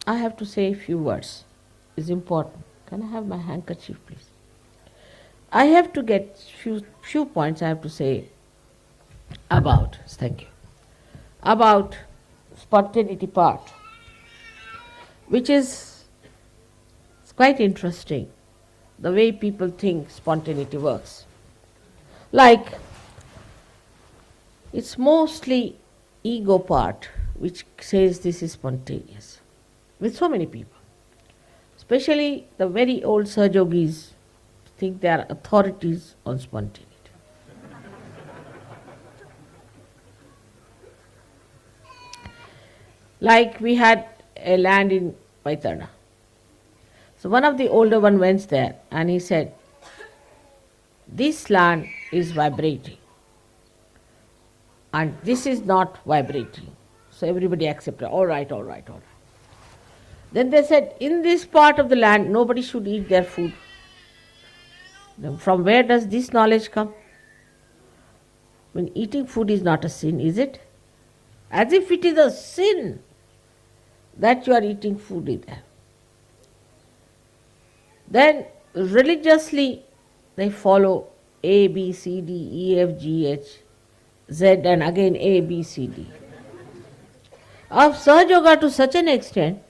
I have to say a few words. It's important. Can I have my handkerchief, please? I have to get few points I have to say about, thank you, about spontaneity part, which is quite interesting, the way people think spontaneity works. Like, it's mostly ego part which says this is spontaneous, with so many people. Especially the very old Sahajogis think they are authorities on spontaneity. Like we had a land in Vaitana. So one of the older one went there and he said, this land is vibrating and this is not vibrating. So everybody accepted, all right, all right, all right. Then they said, in this part of the land, nobody should eat their food. Now, from where does this knowledge come? I mean, eating food is not a sin, is it? As if it is a sin that you are eating food in there. Then religiously they follow A, B, C, D, E, F, G, H, Z, and again A, B, C, D. Of Sahaja to such an extent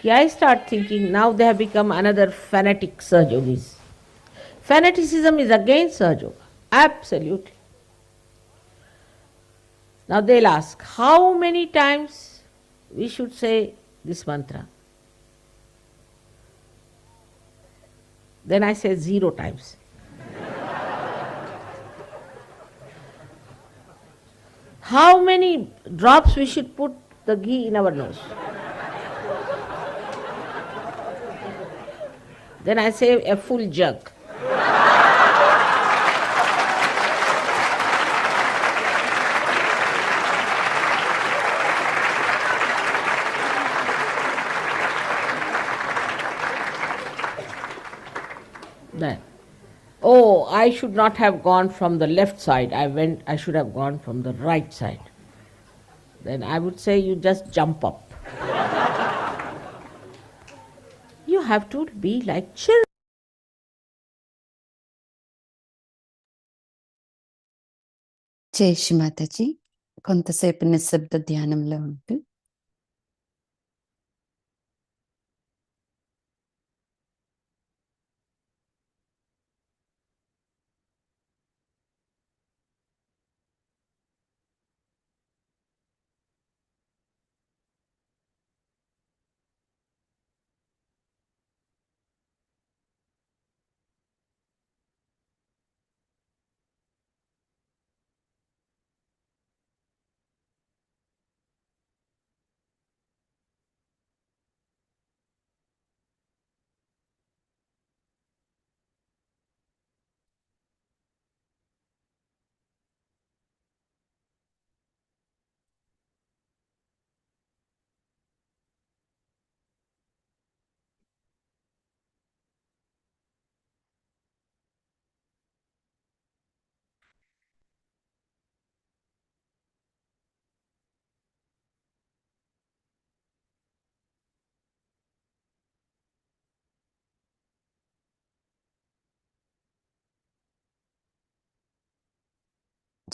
that I start thinking now they have become another fanatic Sahajogis. Fanaticism is against Sahaja, absolutely. Now they'll ask, how many times we should say this mantra? Then I say 0 times. How many drops we should put the ghee in our nose? Then I say a full jug. Then, oh, I should not have gone from the left side. I should have gone from the right side. Then I would say you just jump up. You have to be like children. జై మాతాజీ కొంతసేపు నిశ్శబ్ద ధ్యానంలో ఉంటూ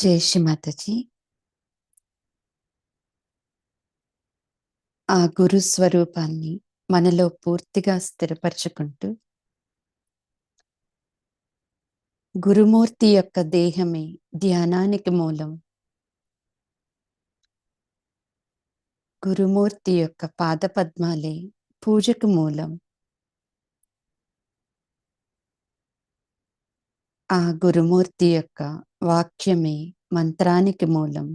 జై శ్రీ మాతాజీ. ఆ గురు స్వరూపాన్ని మనలో పూర్తిగా స్థిరపరచుకుంటూ, గురుమూర్తి యొక్క దేహమే ధ్యానానికి మూలం, గురుమూర్తి యొక్క పాదపద్మాలే పూజకు మూలం, ఆ గురుమూర్తి యొక్క వాక్యమే మంత్రానికి మూలం,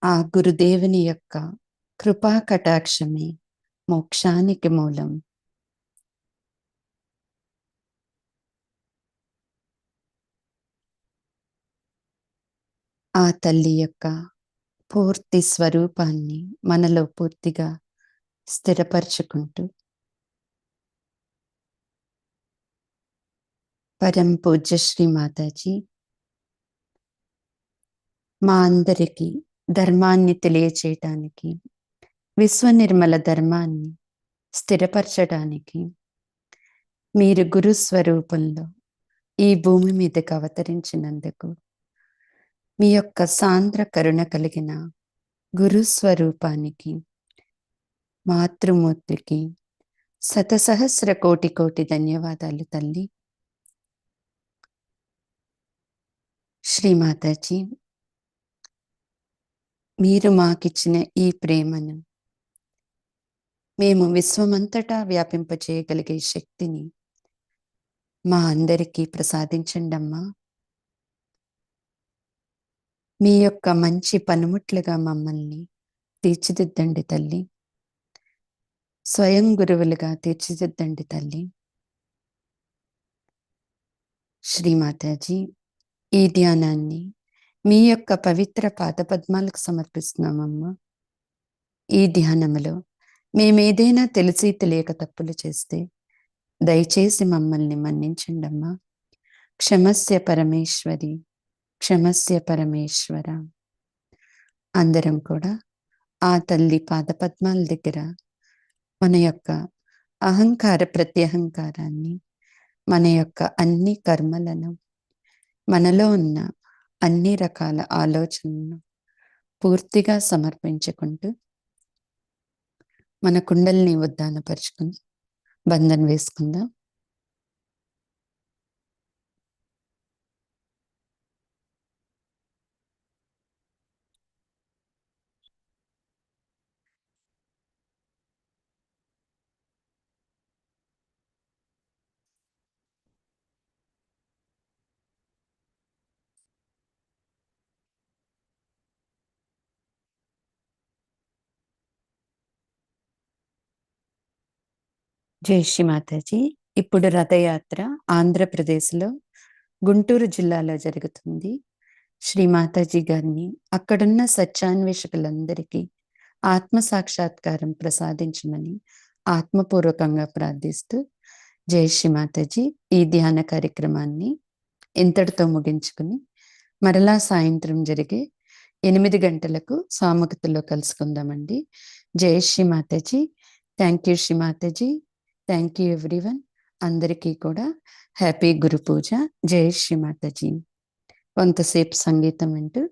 ఆ గురుదేవుని యొక్క కృపా కటాక్షమే మోక్షానికి మూలం. ఆ తల్లి యొక్క పూర్తి స్వరూపాన్ని మనలో పూర్తిగా స్థిరపరచుకుంటూ, పరం పూజ్య శ్రీ మాతాజీ మా అందరికీ ధర్మాన్ని తెలియచేయటానికి, విశ్వ నిర్మల ధర్మాన్ని స్థిరపరచడానికి మీరు గురు స్వరూపంలో ఈ భూమి మీదకి అవతరించినందుకు, మీ యొక్క సాంద్ర కరుణ కలిగిన గురు స్వరూపానికి, మాతృమూర్తికి శతసహస్ర కోటి కోటి ధన్యవాదాలు తల్లి. శ్రీమాతాజీ, మీరు మాకిచ్చిన ఈ ప్రేమను మేము విశ్వమంతటా వ్యాపింపచేయగలిగే శక్తిని మా అందరికీ ప్రసాదించండమ్మా. మీ యొక్క మంచి పనిముట్లుగా మమ్మల్ని తీర్చిదిద్దండి తల్లి. స్వయం గురువులుగా తీర్చిదిద్దండి తల్లి. శ్రీమాతాజీ, ఈ ధ్యానాన్ని మీ యొక్క పవిత్ర పాదపద్మాలకు సమర్పిస్తున్నామమ్మా. ఈ ధ్యానములో మేమేదైనా తెలిసి తెలియక తప్పులు చేస్తే దయచేసి మమ్మల్ని మన్నించండమ్మా. క్షమస్య పరమేశ్వరి, క్షమస్య పరమేశ్వర. అందరం కూడా ఆ తల్లి పాదపద్మాల దగ్గర మన యొక్క అహంకార ప్రత్యహంకారాన్ని, మన యొక్క అన్ని కర్మలను, మనలో ఉన్న అన్ని రకాల ఆలోచనలను పూర్తిగా సమర్పించుకుంటూ మన కుండల్ని ఉద్దానపరుచుకుని బంధన వేసుకుందాం. జై శ్రీ మాతాజీ. ఇప్పుడు రథయాత్ర ఆంధ్రప్రదేశ్లో గుంటూరు జిల్లాలో జరుగుతుంది. శ్రీ మాతాజీ గారిని అక్కడున్న సత్యాన్వేషకులందరికీ ఆత్మ సాక్షాత్కారం ప్రసాదించమని ఆత్మపూర్వకంగా ప్రార్థిస్తూ జై శ్రీ మాతాజీ ఈ ధ్యాన కార్యక్రమాన్ని ఇంతటితో ముగించుకుని మరలా సాయంత్రం జరిగే 8 గంటలకు సాముఖతలో కలుసుకుందామండి. జై Shri Mataji. Thank you Shri Mataji. Thank you everyone. అందరికీ కూడా హ్యాపీ గురు పూజ. జై శ్రీ మాతాజీ. కొంతసేపు సంగీతం వింటూ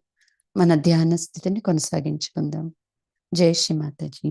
మన ధ్యాన స్థితిని కొనసాగించుకుందాం. జై శ్రీ మాతాజీ.